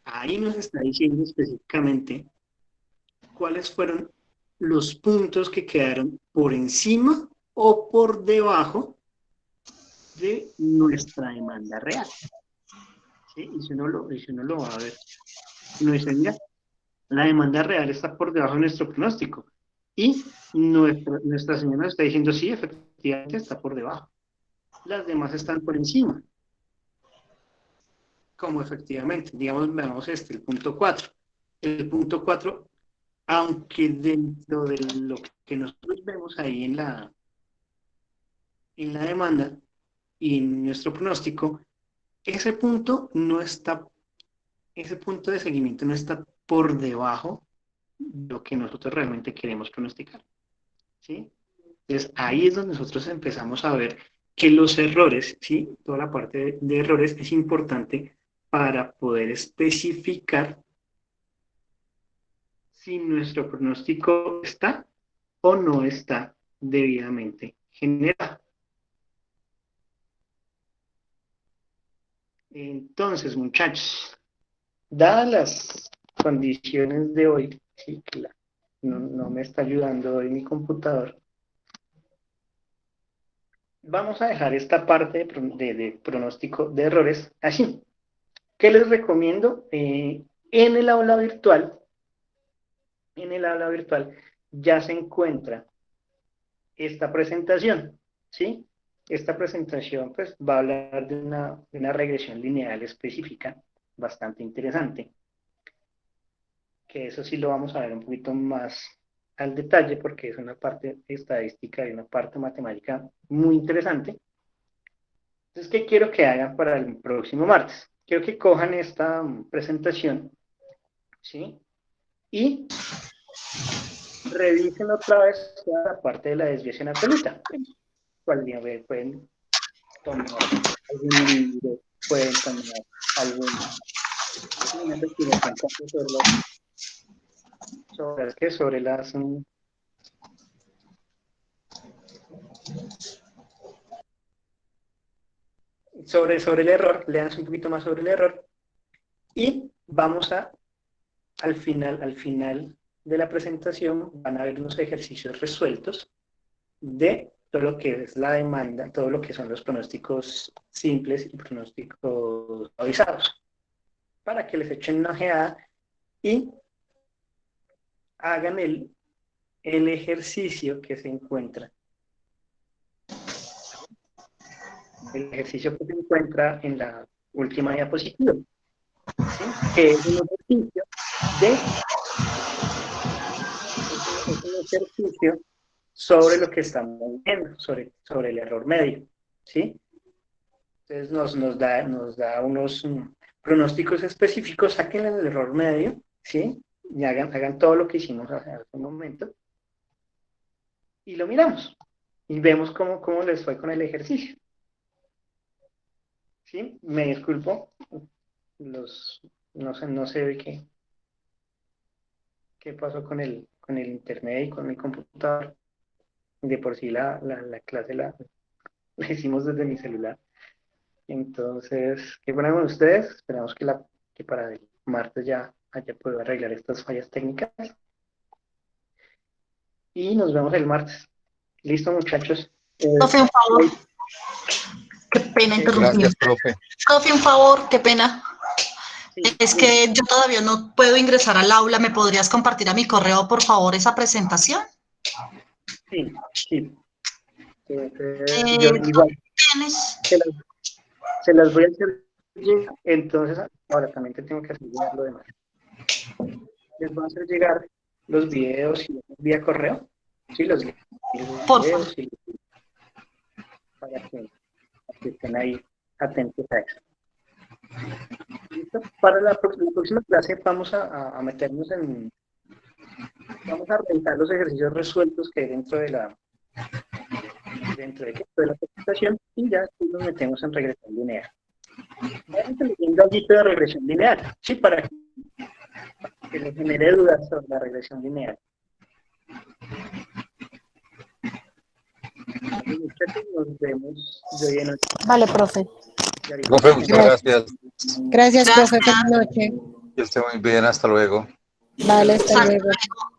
ahí nos está diciendo específicamente cuáles fueron los puntos que quedaron por encima o por debajo de nuestra demanda real. ¿Sí? Y si uno lo va a ver, uno dice, mira, la demanda real está por debajo de nuestro pronóstico. Y nuestra señora está diciendo, sí, efectivamente está por debajo. Las demás están por encima. Como efectivamente, digamos, veamos el punto 4. El punto 4, aunque dentro de lo que nosotros vemos ahí en la demanda y en nuestro pronóstico, ese punto de seguimiento no está por debajo de lo que nosotros realmente queremos pronosticar. ¿Sí? Entonces, ahí es donde nosotros empezamos a ver que los errores, ¿sí? Toda la parte de errores es importante para poder especificar si nuestro pronóstico está o no está debidamente generado. Entonces, muchachos, dadas las condiciones de hoy, sí, que no me está ayudando hoy mi computador, vamos a dejar esta parte de pronóstico de errores así. ¿Qué les recomiendo? En el aula virtual ya se encuentra esta presentación, ¿sí? Esta presentación pues va a hablar de una regresión lineal específica, bastante interesante, que eso sí lo vamos a ver un poquito más al detalle porque es una parte estadística y una parte matemática muy interesante. Entonces, ¿qué quiero que hagan para el próximo martes? Quiero que cojan esta presentación, ¿sí? Y revisen otra vez la parte de la desviación absoluta. ¿Cuál día pueden tomar algún libro? Pueden tomar una investigación sobre las sobre el error, leanse un poquito más sobre el error y vamos al final de la presentación van a ver unos ejercicios resueltos de todo lo que es la demanda, todo lo que son los pronósticos simples y pronósticos avisados, para que les echen una ojeada y hagan el ejercicio que se encuentra. El ejercicio que se encuentra en la última diapositiva, ¿sí? Que es un ejercicio sobre lo que estamos viendo, sobre el error medio, ¿sí? Entonces nos da unos pronósticos específicos, saquen el error medio, ¿sí? Y hagan todo lo que hicimos hace un momento y lo miramos y vemos cómo les fue con el ejercicio. ¿Sí? Me disculpo, no sé de qué pasó con el internet y con mi computador. De por sí la clase la hicimos desde mi celular. Entonces, ¿qué ponen ustedes? Esperamos que para el martes ya haya podido arreglar estas fallas técnicas. Y nos vemos el martes. ¿Listo, muchachos? Profe, un favor. Qué pena interrumpir. Gracias, profe. Profe, un favor, qué pena. Sí, Es que yo todavía no puedo ingresar al aula. ¿Me podrías compartir a mi correo, por favor, esa presentación? Sí. Yo igual ¿Tienes? se las voy a hacer llegar. Entonces, ahora también te tengo que hacer llegar lo demás. les voy a hacer llegar los videos vía correo. Sí, los Por videos para que estén ahí atentos a eso. ¿Listo? Para la próxima clase vamos a meternos vamos a revisar los ejercicios resueltos que hay dentro de la presentación y ya después nos metemos en regresión lineal. Vamos leyendo algo de regresión lineal, sí, para que les genere dudas sobre la regresión lineal. Muchachos, nos vemos de hoy en noche. Vale, profe. Profe, muchas gracias. Gracias, profe. Feliz noche. Que esté muy bien, hasta luego. Vale, hasta Hasta luego. luego.